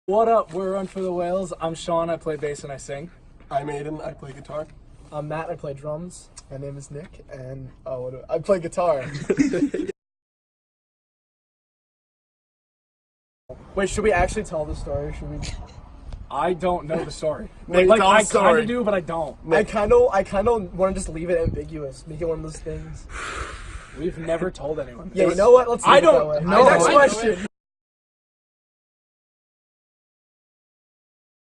What up? We're Run for the Whales. I'm Sean. I play bass and I sing. I'm Aiden. I play guitar. I'm Matt. I play drums. My name is Nick, and I play guitar. Wait, should we actually tell the story? Should we? I don't know the story. Nick, like tell the I story. kind of do, but I don't. I kind of want to just leave it ambiguous, make it one of those things. We've never told anyone. Yeah, you know what? Let's. I leave it don't that way. know. Next I- question.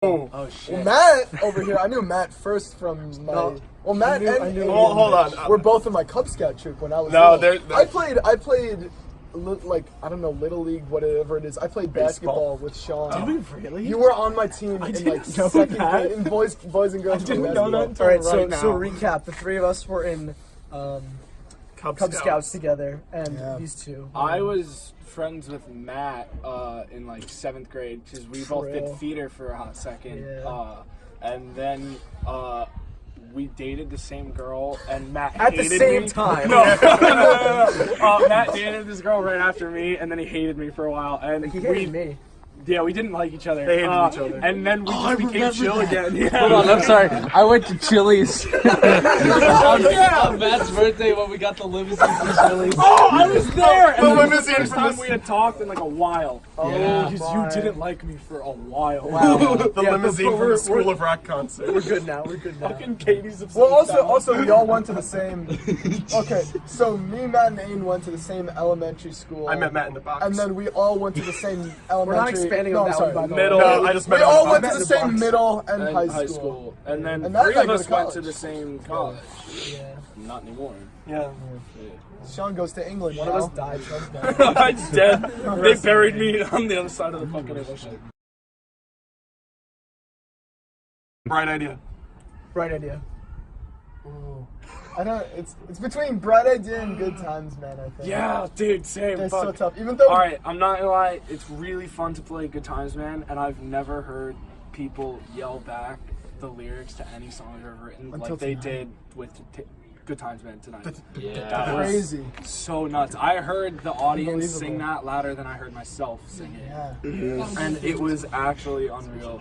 Oh shit. Well, Matt over here. I knew Matt first from my. No. Well, Matt I knew and Oh, hold on. we're both in my Cub Scout troop when I was. No, little. they're- I played. Like, I don't know, Little League, whatever it is. I played basketball with Sean. Did we really? You were on my team in like didn't know second that. grade in boys and girls. I didn't team know basketball. that until All right, so right now. so recap. The three of us were in Cub Scouts together, and these two. I was friends with Matt in like 7th grade because we both did True. theater for a hot second. Yeah. And then we dated the same girl, and Matt At the hated same me. time. No. Matt dated this girl right after me, and then he hated me for a while. And He hated me. Yeah, we didn't like each other. They hated each other. And then we just became chill again. Yeah. Hold on, I'm sorry. I went to Chili's on Matt's birthday when we got the limousine from Chili's. Oh, I was there! And The then was limousine the first from time the- we had talked in like a while. Yeah. Because you didn't like me for a while. The Yeah, limousine but from we're- the School of Rock concert. We're good now. We're good now. Fucking Katie's upset. Well, also, y'all went to the same. Okay, so me, Matt, and Aiden went to the same elementary school. I met Matt in the box. And then we all went to the same elementary. expanding no, on I'm that sorry. one, by the Middle. No, I just met We him in all the went box. to the same middle and And high school. And then And that three guy of goes us to went to college. the same college. Yeah. Not anymore. Yeah. Sean goes to England. One now. of us died. Sean's dead. I'm dead. They buried me on the other side of the fucking ocean. Bright idea. Bright idea. Ooh. I don't. It's between bright idea and good times, man. I think. Yeah, dude, same. They're Fuck. so tough. Even though. Alright, I'm not gonna lie, it's really fun to play Good Times Man, and I've never heard people yell back the lyrics to any song I've ever written Until like they tonight. did with Good Times Man tonight. Yeah. That was Crazy. so nuts. I heard the audience Unbelievable. sing that louder than I heard myself sing it. Yeah. And it was actually unreal.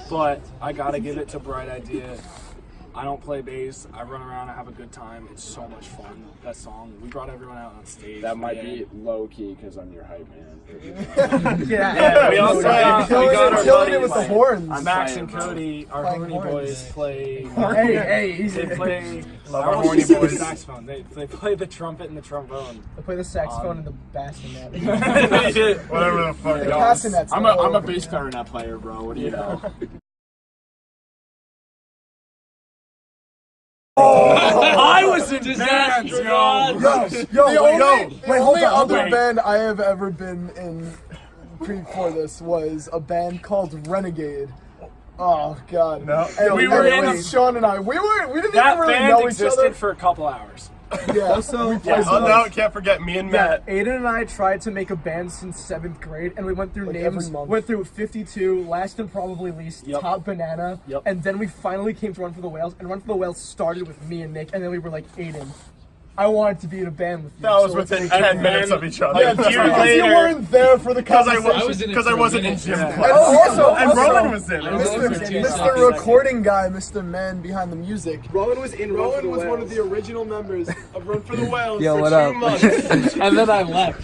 But I gotta give it to Bright Idea. I don't play bass. I run around. I have a good time. It's so much fun. That song. We brought everyone out on stage. That might be low key because I'm your hype man. Yeah, we also got our Killing it buddies, with the horns. Max and Cody, our Playing horny horns. boys, play. Hey, easy. They play. Love I our don't horny know if boys. the saxophone. They play the trumpet and the trombone. I play the saxophone and the bassinet. Whatever the fuck. The it is. castanets. I'm a bass clarinet player, bro. What do you know? I was in bands, yo. The only other wait. band I have ever been in before this was a band called Renegade. Oh God! No. And We were it in was Sean and I. We didn't That even really band know each existed other. for a couple hours. Yeah. Also, Oh no, can't forget me and yeah, Matt. Aiden and I tried to make a band since 7th grade, and we went through Like names, every month. went through 52, last and probably least, Yep. Top Banana, Yep. and then we finally came to Run for the Whales, and Run for the Whales started with me and Nick, and then we were like, Aiden, I wanted to be in a band with you. That was so let's within make a 10 band." minutes of each other. Yeah, Because year you later- weren't there for the Because I conversation. wasn't in gym Yeah. class. Also, And Rowan was in. I was there for 2 Mr. seconds. Recording guy, Mr. Man behind the music. Rowan was in Run for the Rowan was one of Whales. the original members of Run for the Whales Yo, for what 2 up? months. And then I left.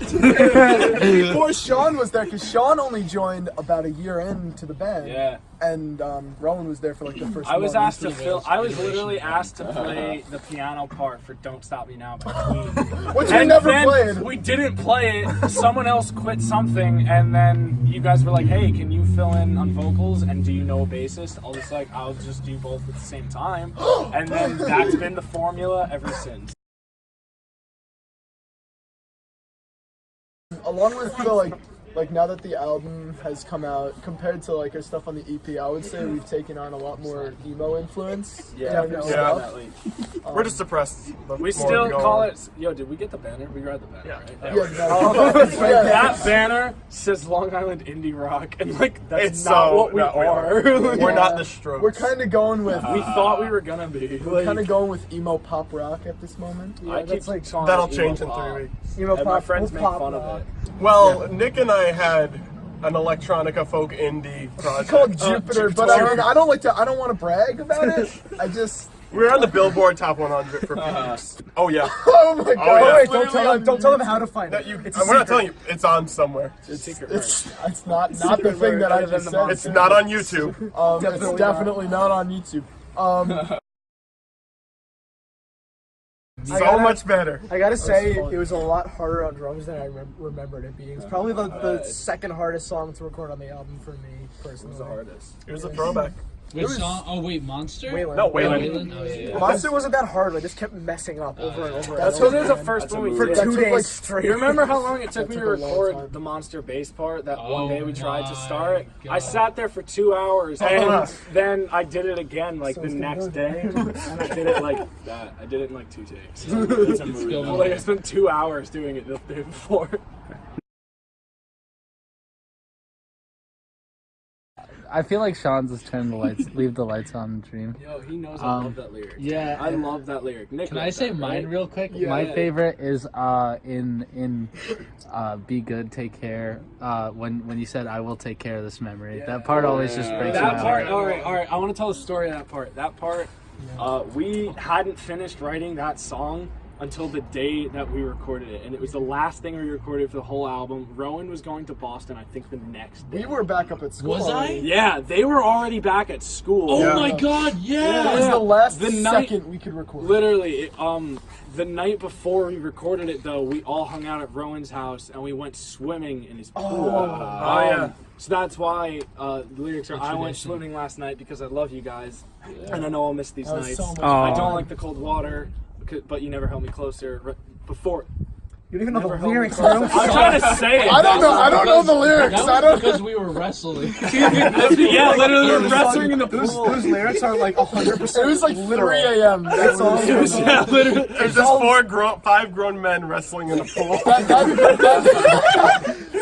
Before Sean was there, because Sean only joined about a year into the band. Yeah. And Rowan was there for like the first I was month. asked to fill. I was literally asked to play the piano part for "Don't Stop Me Now" by Queen. Which we And never then played. we didn't play it. Someone else quit something, and then you guys were like, "Hey, can you fill in on vocals? And do you know a bassist?" I was like, "I'll just do both at the same time." And then that's been the formula ever since. Along with the like now that the album has come out, compared to like our stuff on the EP, I would say we've taken on a lot more emo influence. in our new stuff. definitely. We're just depressed. We still call it. Yo, did we get the banner? We read the banner, right? Yeah, no, it's right there. That banner says Long Island Indie Rock, and like that's It's not so what we not- are. We're not the Strokes. We're kind of going with We thought we were gonna be. kind of going with emo pop rock at this moment. I keep that's like- calling That'll it change in emo pop. 3 weeks. Emo And my pop, friends we'll make pop fun rock. of it. Well, Nick and I had an electronica folk indie project. It's called Jupiter, but I mean, I don't want to brag about it. I just. We're on the Billboard Top 100 for views. Oh yeah. Oh my god! yeah. Wait, don't tell them how to find it. We're not telling you. It's on somewhere. It's not the thing that I just said. It's not on YouTube. It's definitely not on YouTube. So much better. I gotta say, it was a lot harder on drums than I remembered it being. It's probably the second hardest song to record on the album for me, personally. It was a throwback. Which song? Oh wait, Monster? Wayland. No, Oh, Wayland. Wayland? Oh, yeah. Monster wasn't that hard. I just kept messing up over and over. That's because it was the first one we for did. 2 days straight. You remember how long it took me to took a long record time. the monster bass part that one Oh day we tried to my start? God. I sat there for 2 hours and then I did it again like the next day. And I did it like that. I did it in like 2 takes. It's still Like I spent 2 hours doing it the day before. I feel like Sean's just turn the lights, leave the lights on dream. Yo, he knows I love that lyric. Yeah. I love that lyric. Nick, Can I knows say that, mine right? real quick? Yeah. My favorite is in Be Good, Take Care. When you said I will take care of this memory. That part always just breaks my That part, heart. all right. I want to tell the story of that part. That part, we hadn't finished writing that song until the day that we recorded it, and it was the last thing we recorded for the whole album. Rowan was going to Boston, I think, the next day. We were back up at school. Was I? Yeah, they were already back at school. Oh my god, It yeah! was the last The night- second we could record. Literally, the night before we recorded it, though, we all hung out at Rowan's house and we went swimming in his pool. yeah. So that's why the lyrics are, The I went tradition. swimming last night because I love you guys, and I know I'll miss these That was nights. so much I fun. don't like the cold water, but you never held me closer. Before. You don't even know Never the held me lyrics, closer. bro. I'm trying to say it. I don't know the lyrics. I That don't was because we were wrestling. Yeah, literally, we're wrestling in the Those pool. lyrics are like 100%. It was like 3 a.m. That's all. Yeah, literally. There's just 5 grown men wrestling in a pool.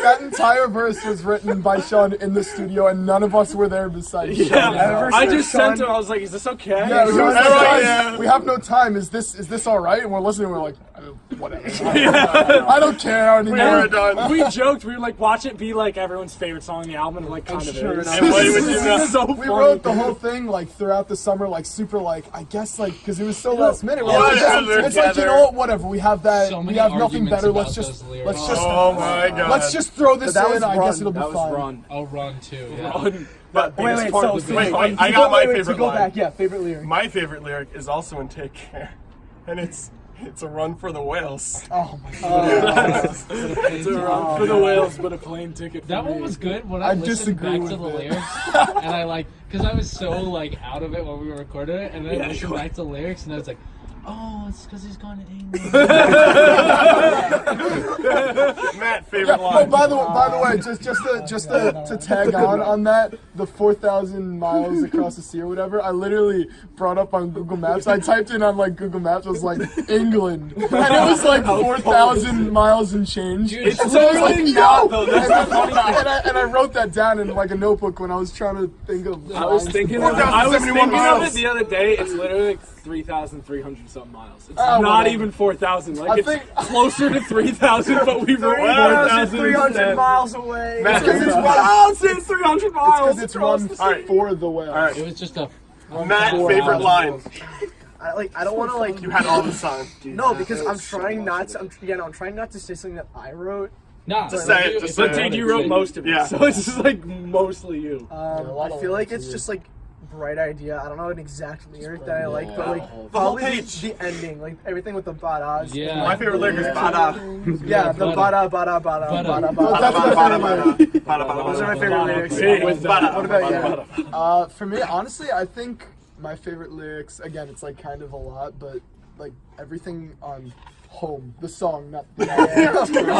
That entire verse was written by Sean in the studio, and none of us were there besides Sean. Yeah, I just sent him. I was like, "Is this okay?" Yeah, we, were like, Everyone, guys, yeah. we have no time. Is this all right? And we're listening. We're like, whatever. I don't care We were anymore. done. We joked. We were like, watch it be like everyone's favorite song in the album, and like kind of sure is. enough. And what would you know? So We funny. wrote the whole thing like throughout the summer, like super, like I guess, like because it was so last minute. We're Yeah, like, yeah, it's like, you know what? Whatever. We have that. So we many have nothing arguments better. about Let's just those lyrics. Oh my god. let's just throw this That in. was I guess Run. it'll be That was fine. Run. Oh, Run too. Yeah. Run. But Wait, Biggest part so was the wait, Run. wait, I got my to favorite go line. back, yeah, favorite lyric. My favorite lyric is also in Take Care, and it's a run for the whales. Oh my god. It's a run for the whales, but a plane ticket for That me. one was good when I I listened disagree back to with the it. lyrics, and I like, because I was so like out of it when we recorded it, and then I listened back to the lyrics, and I was like, oh, it's because he's going to England. Matt, favorite Yeah, line. by the way, just to tag on that, the 4,000 miles across the sea or whatever, I literally brought up on Google Maps. I typed in on like Google Maps, I was like England, and it was like 4,000 miles and change. Dude, It's And so I was like, literally yo! not, though. That's the funny thing. And I wrote that down in like a notebook when I was trying to think of. I was lines thinking to of put. it. I was 4,071 thinking of it miles. the other day. It's literally like 3,300 something miles. It's Oh, not whatever. even 4,000. Like I it's think- closer to 3,000, but we wrote 4,000 300 instead. miles away. Matt, Because it's run, Oh, it's 300 miles. it's run Alright. for the whale. Alright. It was just a. Matt, favorite line. I don't want to like. You had all the time. No, because I'm trying not to. I'm trying not to say something that I wrote. Nah, Just say it, just say But it. dude, you wrote most of it, Yeah. so it's just like mostly you. I feel like it's just like bright idea. I don't know an exact lyric that I like, but like The whole probably page. the ending, like everything with the badas. Yeah. My favorite lyric is bada. Yeah, the Bada. bada Bada. bada. That's my favorite lyric. Those are my favorite lyrics. What about you? For me, honestly, I think my favorite lyrics, again, it's like kind of a lot, but like everything on Home, the song, not the The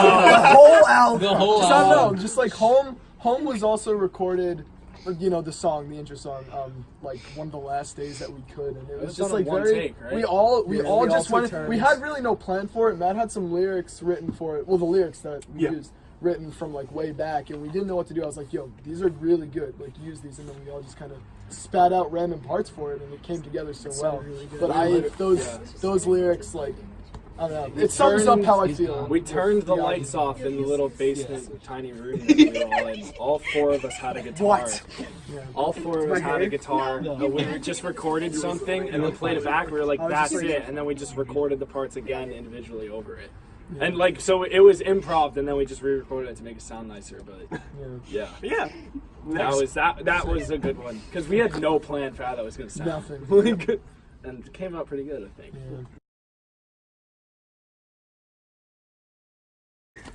whole album. The whole Just, I don't know, album. just like Home was also recorded, you know, the song, the intro song, like one of the last days that we could, and it was was just on like one very, take, right? we all we just all went, took we turns. had really no plan for it. Matt had some lyrics written for it, well, the lyrics that we Yeah. used, written from like way back, and we didn't know what to do. I was like, yo, these are really good, like use these, and then we all just kind of spat out random parts for it, and it came together so well. really good. But those lyrics, like, I don't know. It sums up how I feel. We turned the lights off in the little basement, tiny room that we were all in. All 4 of us had a guitar. What? All 4 of us had a guitar. We just recorded something and we played it back. We were like, that's it. And then we just recorded the parts again individually over it. And like, so it was improv, and then we just re-recorded it to make it sound nicer. But yeah. That was a good one because we had no plan for how that was going to sound. Nothing. And it came out pretty good, I think.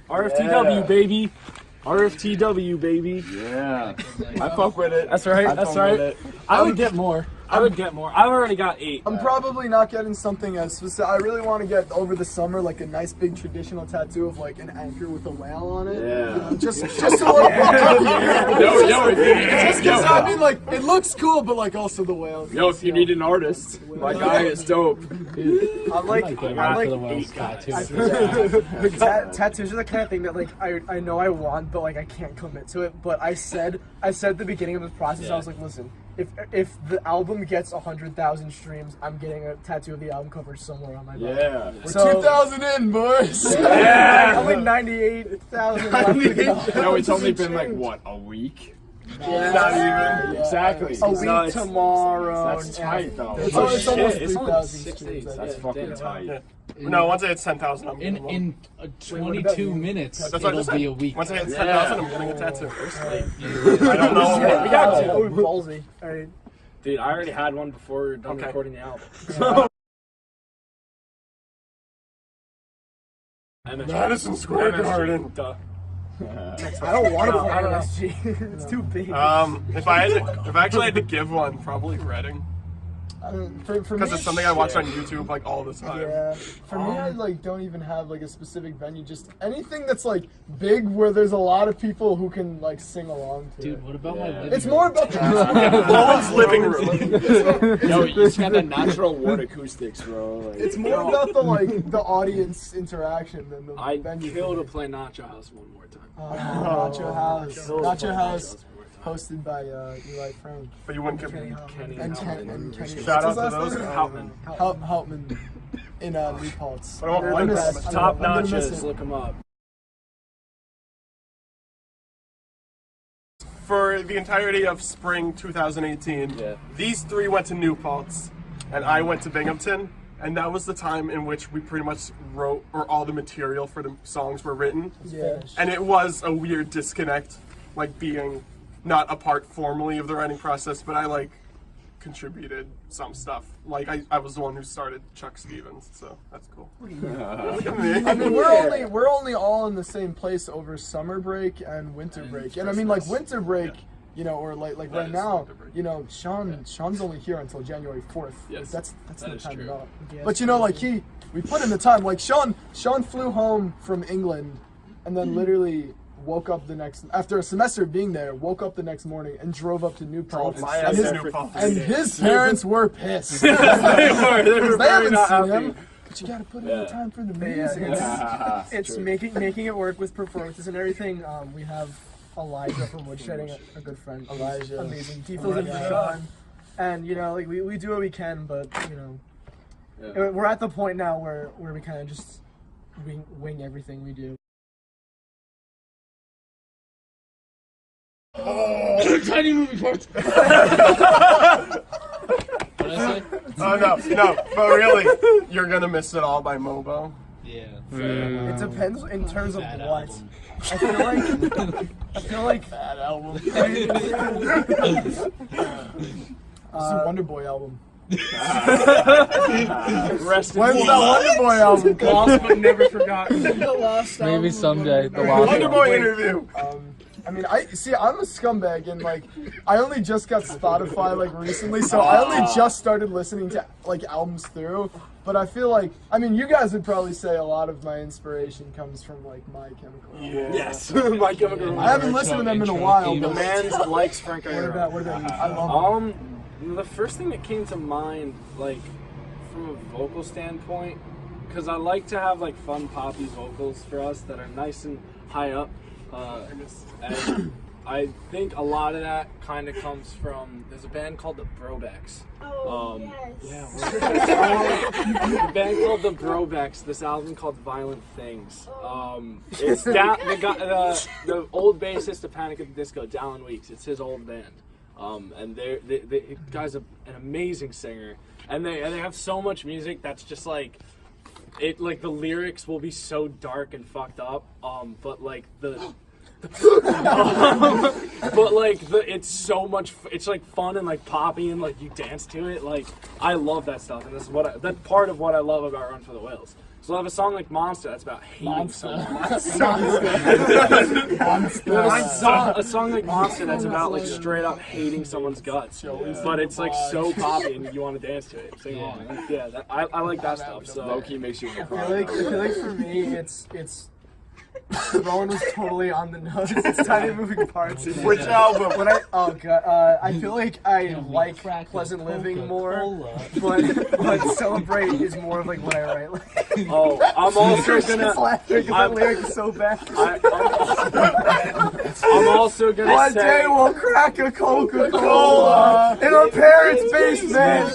RFTW, baby. RFTW, baby. Yeah. I fuck with it. That's right. That's right. I would get more. I would get more. I've already got 8. I'm probably not getting something as specific. I really want to get over the summer like a nice big traditional tattoo of like an anchor with a whale on it. Yeah. You know, just to look Yo, I mean, like it looks cool, but like also the whale. yo, if you need an artist, my guy is dope. I like tattoos are the kind of thing that like I know I want, but like I can't commit to it. But I said at the beginning of this process, I was like, listen, if the album gets 100,000 streams, I'm getting a tattoo of the album cover somewhere on my body. Yeah. We're 2,000 in, boys. Yeah. Only 98,000 left to go. No, it's only been like what, a week? Yeah. Not even. Exactly. A week tomorrow. That's tight though. It's Oh, almost shit, it's 3,000 only 6 streams. days. That's fucking tight. No, once I hit 10,000, I'm In getting in 22 minutes, That's what I it'll just be said. a week. Once I hit 10,000, I'm getting a tattoo. I don't know. We got to. Oh, ballsy. All right. Dude, I already had one before we were done Okay. recording the album. Madison Square Garden. Duh. I don't want to play I don't know. MSG. It's too big. If I actually had to give one, probably Reading. For me, Because it's something I watch on YouTube like all the time. Yeah. For me, I like don't even have like a specific venue. Just anything that's like big where there's a lot of people who can like sing along to Dude, it. what about my living It's room? more about the No one's living room. Yo, you just got the natural wood acoustics, bro. Like, It's more about the like the audience interaction than the I'd venue. kill to play Nacho House one more time. Nacho House. Kill to play Nacho House, one more time. hosted by Eli Frank But you wouldn't give me. Kenny and Houtman. Kenny. Shout what's out his to last those. name? Houtman. Houtman in New Paltz. But I won't play that. Top I'm gonna miss notches. it. Look him up. For the entirety of spring 2018, Yeah. these 3 went to New Paltz, and I went to Binghamton, and that was the time in which we pretty much wrote, or all the material for the songs were written. Yeah. And it was a weird disconnect, like being not a part formally of the writing process, but I like contributed some stuff. Like I was the one who started Chuck Stevens, so that's cool. Look at me. I mean, we're only all in the same place over summer break and winter break. And I mean, like winter break, you know, or like That right is now, winter break. you know, Sean's only here until January 4th. Yes, That's that no is time true. at all. Yeah, But you know, like we put in the time. Like Sean flew home from England, and then literally woke up the next after a semester of being there. Woke up the next morning and drove up to New Paltz. my And ass his, to New Paltz. and his parents were pissed. They were They very haven't not seen happy. him. But you gotta put in the Yeah. time for the Yeah, music. it's making it work with performances and everything. We have Elijah from Woodshedding, a good friend. Elijah. Amazing. He fills in for Sean. And you know, like we do what we can, but you know, Yeah. we're at the point now where we kind of just wing everything we do. Tiny movie parts. What did I say? Oh no, but really, You're Gonna Miss It All by Mobo. Yeah. It depends in terms of Bad what. album. I feel like Bad album. uh, This is a Wonder Boy album. Rest in When's peace. that Wonder Boy album? Lost but never forgotten. the last Maybe album, someday. The lost Wonder one. Boy interview. I mean, I'm a scumbag, and like, I only just got Spotify like recently, so I only just started listening to like albums through. But I feel like, I mean, you guys would probably say a lot of my inspiration comes from like My Chemical Romance. Yeah. Yes, My Chemical Romance. I haven't listened to them in a while, The but man likes Frank What Iero. about you? I love them. The first thing that came to mind, like, from a vocal standpoint, because I like to have, like, fun poppy vocals for us that are nice and high up. And I think a lot of that kind of comes from, there's a band called the Brobecks. A band called the Brobecks. This album called Violent Things. It's down, the old bassist of Panic at the Disco, Dallin Weeks. It's his old band. And the guy's an amazing singer. And they have so much music that's just like, the lyrics will be so dark and fucked up, but like it's so much. It's like fun and like poppy and like you dance to it. Like I love that stuff, and that's part of what I love about Run for the Whales. So I have a song like Monster that's about hating someone. A song like Monster that's about like straight up hating someone's guts, but it's like so poppy and you want to dance to it. Sing along. I like that stuff. So Low key makes you I feel like for me, it's Rowan was totally on the nose. It's tiny moving parts. Which album? When I feel like I like Pleasant Living more, but Celebrate is more of like what I write. I'm also gonna. Laughing because that lyric is so bad. I'm also gonna One say. day we'll crack a Coca-Cola in our parents' basement.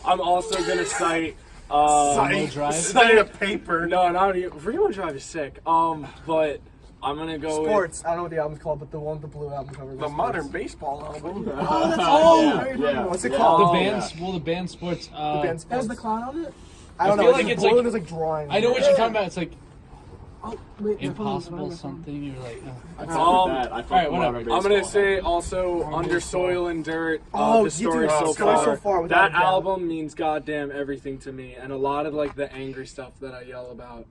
I'm also gonna cite. Cite a paper. No, not even. Remo Drive is sick. But I'm gonna go Sports. I don't know what the album's called, but the one with the blue album cover. The modern baseball album. What's it The called? band Sports. The band Sports. Has the clown on it? I don't I know. feel like it's blue like- and there's like drawing. I know what you're talking about. It's like Oh, wait, impossible something. You're like, I fuck Alright, with whatever. modern I'm gonna baseball. say also Under Soil and Dirt. Oh, The Story So Story So Far. Far, without a That doubt. album means goddamn everything to me, and a lot of like the angry stuff that I yell about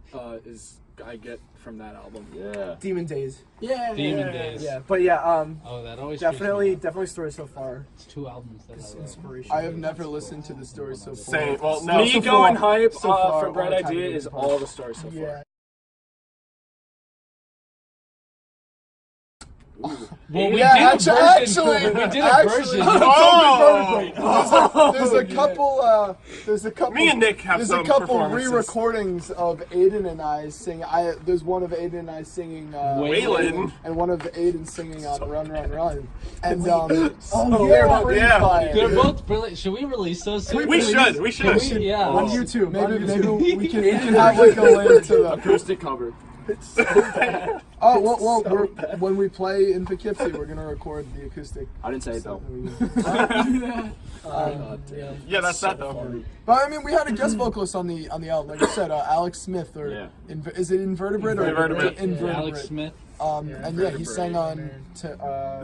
I get from that album. Yeah. Demon Days. Yeah. Demon Days. Yeah, but yeah, Oh, that always definitely freaks me out. Story So Far. It's 2 albums that I love. Inspiration. I have never listened to the story so far. Same. Well, no. Me so going far- hype so far, for Bright all time Idea favorite is part. all the stories so far. Yeah. Well, we Yeah, did a actually, version. We did a actually, version. Oh! there's a couple. There's a couple. Me and Nick have There's some a couple performances. re-recordings of Aiden and I singing. There's one of Aiden and I singing. Waylon. And one of Aiden singing on Run, Run, Run. And They're both brilliant. Should we release those? soon? We should. We should. Yeah. On YouTube. Maybe we can have like a link to the. Acoustic cover. Oh well, when we play in Poughkeepsie, we're gonna record the acoustic. I didn't say it though. Yeah, that's that though. But I mean, we had a guest vocalist on the album, like you said, Alex Smith, or Yeah. is it Invertebrate or Invertebrate. Invertebrate? Alex Smith. And yeah, he sang on. It's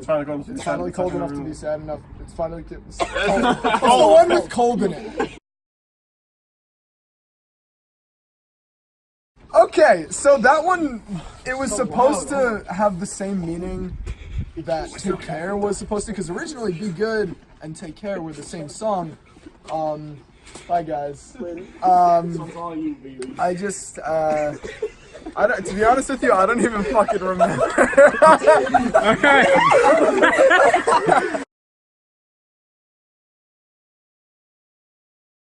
finally going to It's finally cold enough to be sad enough. It's finally. It's the Oh. one with cold in it. Okay, so that one, it was supposed to have the same meaning that Take Care was supposed to, because originally Be Good and Take Care were the same song. Bye guys. I just, to be honest with you, I don't even fucking remember. Okay.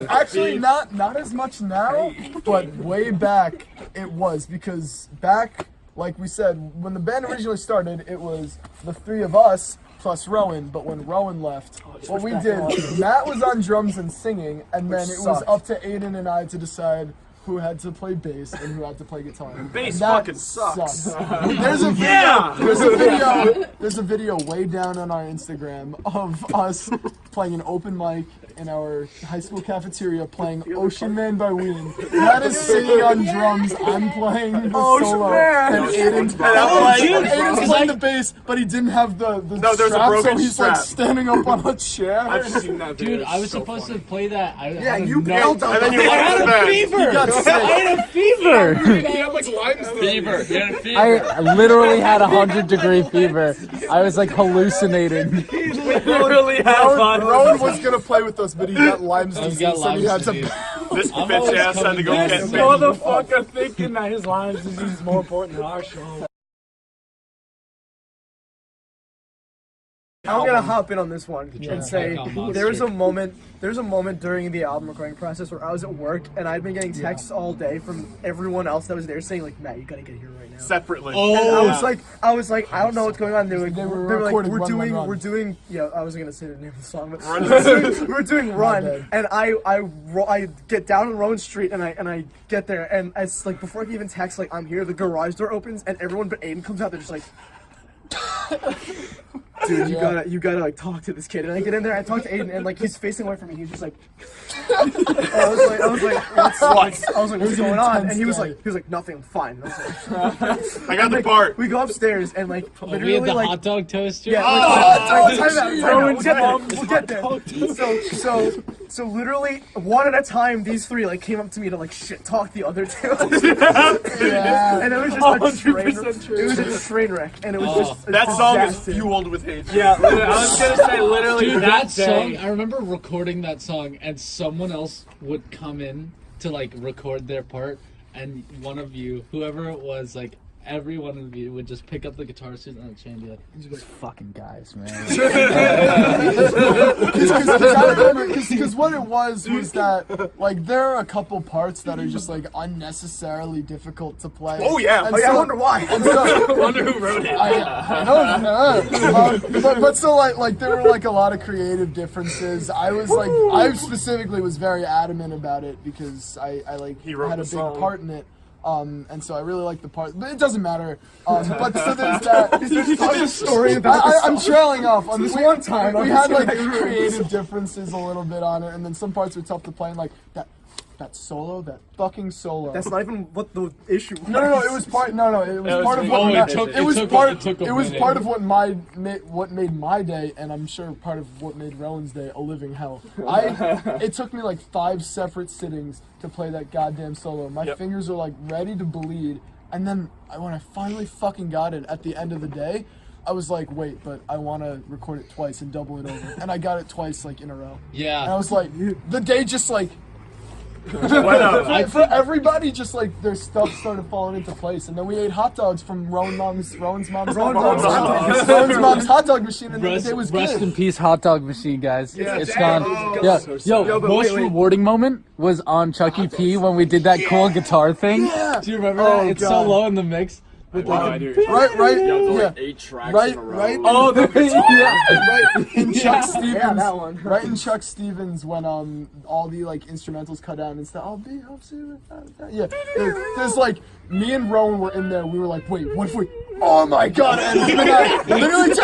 Actually, not as much now, but way back it was, because back, like we said, when the band originally started, it was the three of us plus Rowan. But when Rowan left, what we did, Matt was on drums and singing, and then it was up to Aiden and I to decide who had to play bass and who had to play guitar. Bass And that fucking sucks. There's a video. There's a video way down on our Instagram of us playing an open mic in our high school cafeteria, playing Ocean Man by Ween. Matt is singing on drums. I'm playing the solo, and Aiden's playing the bass, but he didn't have the No, there's a strap, broken so he's strap. like standing up on a chair. I've seen that video. Dude, I was supposed to play that. I Yeah, had you no- bailed And then you I went had to a bed. fever. got sick. I had a fever. Fever. I literally had 100-degree fever. I was like hallucinating. Literally Rowan was gonna play with us, but he got Lyme's I've disease, got so he had Lyme's to. disease. This I'm bitch always ass had to coming go back. get This me. motherfucker thinking that his Lyme's disease is more important than our show. I'm gonna hop in on this one Control and say Back on there's Monster. a moment during the album recording process where I was at work and I'd been getting texts all day from everyone else that was there saying like, Matt, you gotta get here right now. Separately. And I was like, I don't know what's going on. They were like, recording we're Run, doing, Run, Run. we're doing. Yeah, I wasn't gonna say the name of the song, but Run. we're doing Run, bad. and I get down on Rowan Street and I get there and it's like before I can even text like I'm here, the garage door opens and everyone but Aiden comes out. They're just like, dude, you gotta like talk to this kid. And I get in there, I talk to Aiden, and like he's facing away from me. He's just like, I was like, what's going on? And he was like, nothing, I'm fine. And I was like, I got the part. we go upstairs and like Oh, literally we had the like. hot dog toaster. Yeah, we'll get there. So literally one at a time, these three like came up to me to like shit talk the other two. Yeah. And it was just a train. It was a train wreck, and it was just a That song is disaster. fueled with hate. Yeah, I was gonna say literally Dude, that that day. song, I remember recording that song and someone else would come in to like record their part and one of you, whoever it was, like every one of you would just pick up the guitar suit and change it. These fucking guys, man. Because what it was that like there are a couple parts that are just like unnecessarily difficult to play. Oh yeah. And I wonder why. And so, I wonder who wrote it. I don't know. But so like there were like a lot of creative differences. I was like I specifically was very adamant about it because I like He wrote had a the big song. part in it. And so I really like the part, but it doesn't matter. But so there's that. Tell the story about I'm trailing off on this one time. We had like creative differences a little bit on it, and then some parts were tough to play. And like that solo, that fucking solo. That's not even what the issue was. No, it was part. No, it was part of oh, what. it took- It was it took- part. it took a It was minute. part of what made my day, and I'm sure part of what made Rowan's day a living hell. It took me like 5 separate sittings to play that goddamn solo. My fingers are like ready to bleed, and then when I finally fucking got it at the end of the day, I was like, wait, but I want to record it twice and double it over, and I got it twice like in a row. Yeah. And I was like, the day just like. What For everybody, just like their stuff started falling into place, and then we ate hot dogs from Rowan's mom's hot dog machine, and the day was Rest good. in peace, hot dog machine, guys. It's gone. Oh, Yo, but most wait. rewarding moment was on Chuck E. P. when we did that cool guitar thing. Yeah. Do you remember Oh, that? It's so God. low in the mix. With I do. Right, Yo, yeah. like 8 tracks Right, in a row. right. Oh, the Right in Chuck Stevens. Yeah, that one. Right in Chuck Stevens when all the like instrumentals cut out and stuff. I'll see without that. Yeah. There's like me and Rowan were in there. We were like, wait, what if we? Oh my god! And literally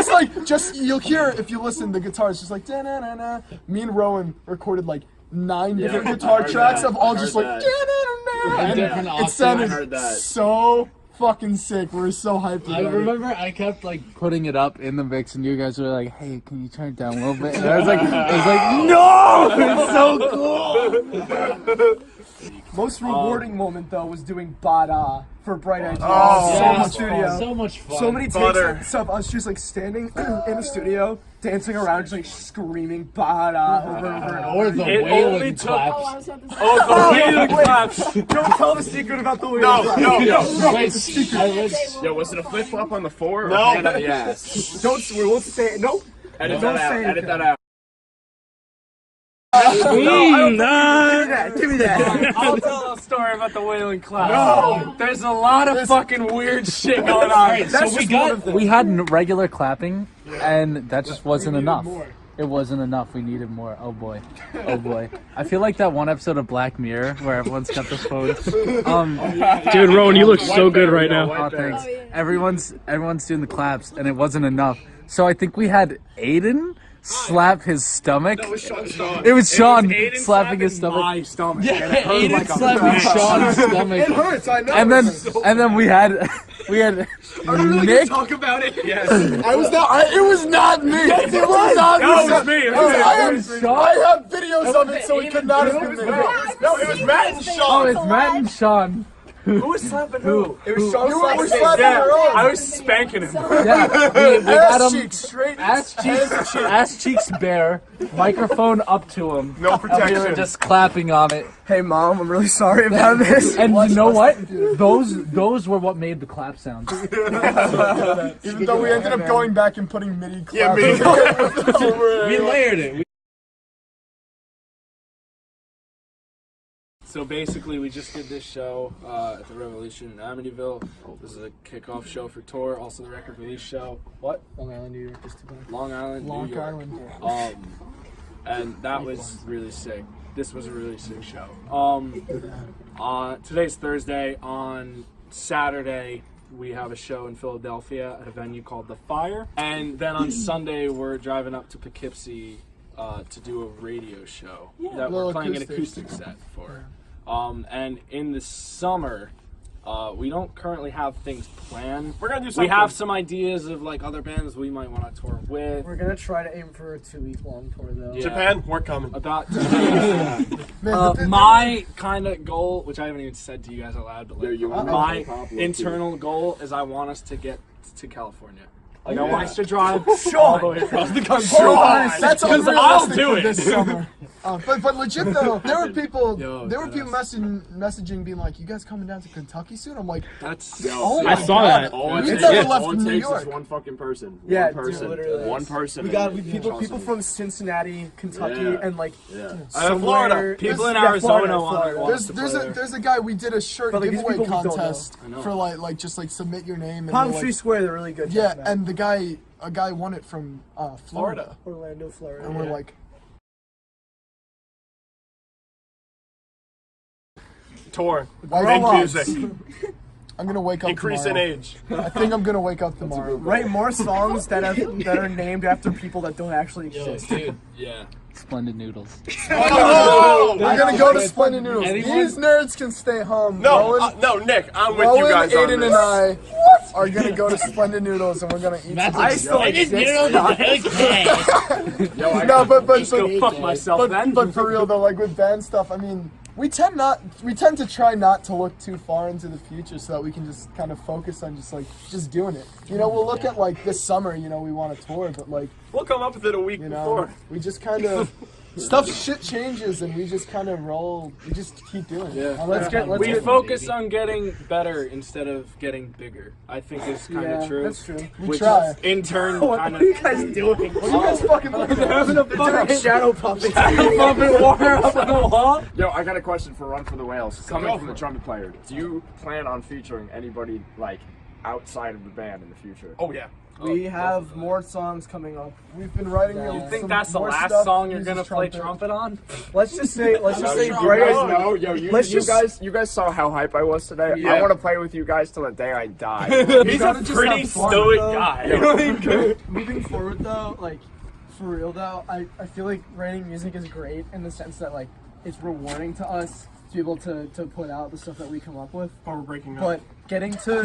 just you'll hear if you listen. The guitar is just like da na na na. Me and Rowan recorded like 9 different guitar heard tracks that. of all I just heard like that. da na na na. different It octaves. sounded I heard that. so fucking sick. We were so hyped about I it. remember I kept like putting it up in the mix, and you guys were like, "Hey, can you turn it down a little bit?" And I was like, "No, it's so cool." Most rewarding moment though was doing Bada for Bright Edge. Oh, so yeah, much studio. so much fun. So many takes Butter. and stuff. I was just like standing in the studio, dancing around, just like screaming "Bada" over and over and over. Or the It only wailing took- claps. Oh, I was about to say. Oh, the wailing claps. Don't tell the secret about the wheel. No. Wait, I was, Yo, was it a flip flop on the 4 or No. hand on the ass? We won't say it. Nope. Edit Don't that out. say Edit anything. that out. Give me that. I'll tell a story about the wailing clap. No, there's a lot of fucking weird shit going on. so We had regular clapping, and that just wasn't enough. It wasn't enough. We needed more. Oh boy. Oh boy. I feel like that one episode of Black Mirror where everyone's got their phones. Dude, Rowan, you look so good right now. Oh, thanks. Oh, yeah. Everyone's doing the claps, and it wasn't enough. So I think we had Aiden slap his stomach. It was Sean Aiden slapping his stomach. My stomach. yeah, Aiden slapping Sean's stomach. hurts. I know. And then we had Nick. Talk about it. Yes. I was not. It was not me. Yes, it was not me. No, it was me. It was me. I have videos of it, so it could not have been me. No, it was Matt and Oh, Sean. it's Matt and Sean. Who was slapping who? It was Sean You were slapping slapping Yeah, your own. I was spanking him. Yeah, we got Ass him. cheeks straight. Ass cheeks bare, microphone up to him. No And we protection. were just clapping on it. Hey mom, I'm really sorry about this. And you know what? Those were what made the clap sounds. Even though we ended up going back and putting MIDI claps. Yeah, MIDI We layered it. So basically, we just did this show at the Revolution in Amityville. This is a kickoff show for tour, also the record release show. What? Long Island, New York, just to Long Island, New York. And that was really sick. This was a really sick show. Today's Thursday. On Saturday, we have a show in Philadelphia at a venue called The Fire. And then on Sunday, we're driving up to Poughkeepsie to do a radio show that we're playing an acoustic set for. And in the summer, we don't currently have things planned. We're gonna do something. We have some ideas of like other bands we might want to tour with. We're gonna try to aim for a 2-week-long tour though. Yeah. Japan, we're coming. About Man, my kind of goal, which I haven't even said to you guys out loud, but like, you want my Pablo, too. internal goal is I want us to get to California. Like I want us to drive all the way across the country. That's Because unrealistic I'll for do it. this summer. But legit though, there were people Yo, messaging being like, "You guys coming down to Kentucky soon?" I'm like, That's "Oh I my saw God." that. All We it never takes, left all it New takes York. is one fucking person. Yeah, one person. dude, literally. One person. We got people from Cincinnati, Kentucky, Yeah. and like Yeah. somewhere. people in Yeah, Arizona Florida, want Florida. us to play there. There's a guy, we did a shirt But, like, these giveaway people we don't contest know. I know. for like just like submit your name and Palm we're, Tree like, Square, they're really good. yeah, Check them out. and a guy won it from Florida. Orlando, Florida. And we're like, Tour. Why Make not? music. I'm gonna wake up Increase in tomorrow. age. I think I'm gonna wake up tomorrow. write more songs that are named after people that don't actually exist. Dude, Yeah. Splendid noodles. We're gonna go to Splendid Noodles. Anyone- These nerds can stay home. No, Rowan, no, Nick, I'm with Rowan, you guys on Aiden, this. and I are gonna go to Splendid Noodles and we're gonna eat. That's some- I still exist. No, but Go fuck myself then. But for real though, like with band stuff, I mean, we tend to try not to look too far into the future so that we can just kind of focus on just doing it. You know, we'll look at like this summer, you know, we want to tour, but like, We'll come up with it a week you know, before. we just kind of shit changes and we just kind of roll. We just keep doing it. Yeah. Let's get. Let's We get. focus on getting better instead of getting bigger. I think is kind of Yeah, true. that's true. We Which try. in turn What kind are of you guys doing? What are you guys fucking looking at? Having a fucking shadow puppet. puppet war up on the wall. Yo, I got a question for Run for the Whales. Coming Go from for the it. trumpet player, do you plan on featuring anybody like outside of the band in the future? Oh yeah. We have more songs coming up. We've been writing. You You think some that's the more last stuff, song you're uses gonna play trumpet on? Let's just say. Let's just say. you Bright guys Eyes. know, yo, you Let's just- guys saw how hype I was today. Yeah. I want to play with you guys till the day I die. He's a gotta just pretty have fun, stoic though. guy. Moving forward though, like for real though, I feel like writing music is great in the sense that like it's rewarding to us to be able to put out the stuff that we come up with. Oh, we're breaking up. But getting to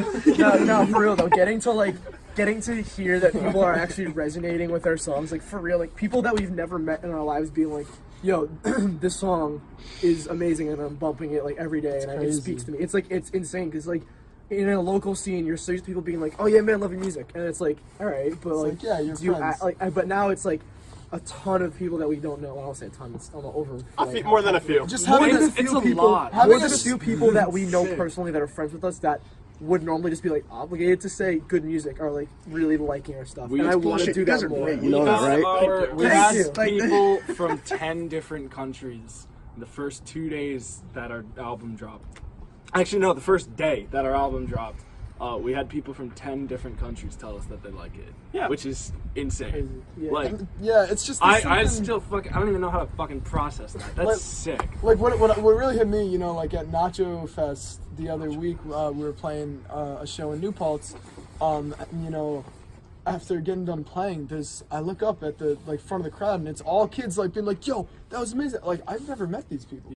no for real though, getting to hear that people are actually resonating with our songs, like for real, like people that we've never met in our lives being like, yo, this song is amazing and I'm bumping it like every day and it crazy. speaks to me. It's like it's insane because like in a local scene you're so used to people being like, oh yeah man, I love your music, and it's like, all right, but like, yeah, you're do you friends. but now it's like a ton of people that we don't know. I don't say a ton, it's over. More than a few. Just More having than a a few it's a people, lot. more Having than a a few people that we know Shit. personally that are friends with us that would normally just be like obligated to say good music or like really liking our stuff. And I want to do that more. You know that, right? We Thank had you. Like- people from 10 different countries the first 2 days that our album dropped. Actually, no, the first day that our album dropped. We had people from 10 different countries tell us that they like it. Yeah. Which is insane. Yeah. Like, Yeah, it's just. I something- still fucking, I don't even know how to fucking process that. That's Like- sick. Like what really hit me, you know, like at Nacho Fest the other week, we were playing a show in New Paltz. You know, after getting done playing, I look up at the like front of the crowd and it's all kids like being like, "Yo, that was amazing!" Like I've never met these people.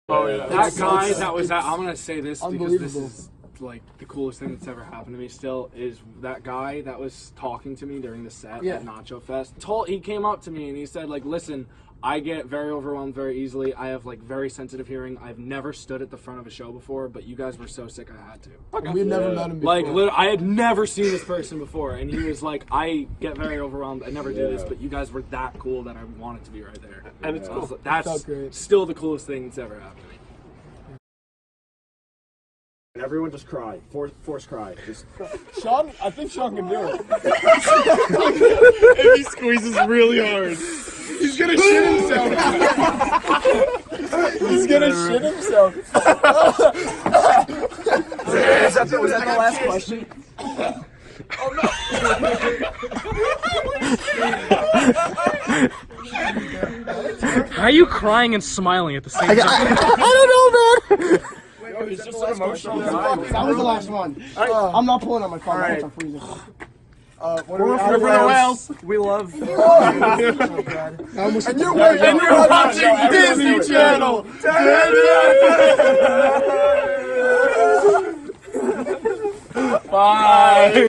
Oh yeah. That guy that was at, I'm gonna say this because this unbelievable. is like the coolest thing that's ever happened to me still is that guy that was talking to me during the set Yeah. at Nacho Fest. He came up to me and he said like, listen, I get very overwhelmed very easily. I have like very sensitive hearing. I've never stood at the front of a show before, but you guys were so sick I had to. We've never met him before. Like, I had never seen this person before, and he was like, I get very overwhelmed. I never do this, but you guys were that cool that I wanted to be right there. And it's cool. That's Felt great. still the coolest thing that's ever happened to me. And everyone just cry. Force cry. Just Sean, I think Sean can do it. If he squeezes really hard. He's gonna shit himself. He's gonna shit himself. Was that the last question? How are you crying and smiling at the same time? I don't know, man. He's just an emotional guy. That was the last one. I'm not pulling out my phone. I'm freezing. What We're for the whales. We love. And you're watching Disney Channel. Bye.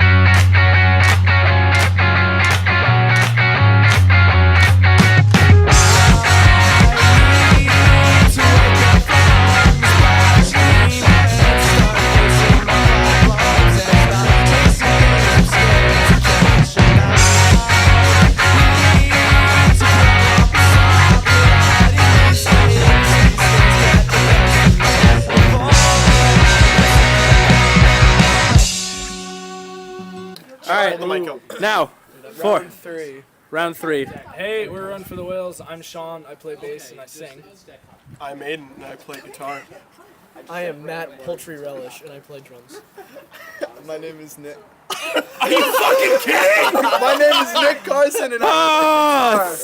Now, Round three. Hey, we're Run for the Whales. I'm Sean. I play bass and I sing. I'm Aiden and I play guitar. I am Matt Poultry Relish, and I play drums. My name is Nick. Are you fucking kidding? My name is Nick Carson, and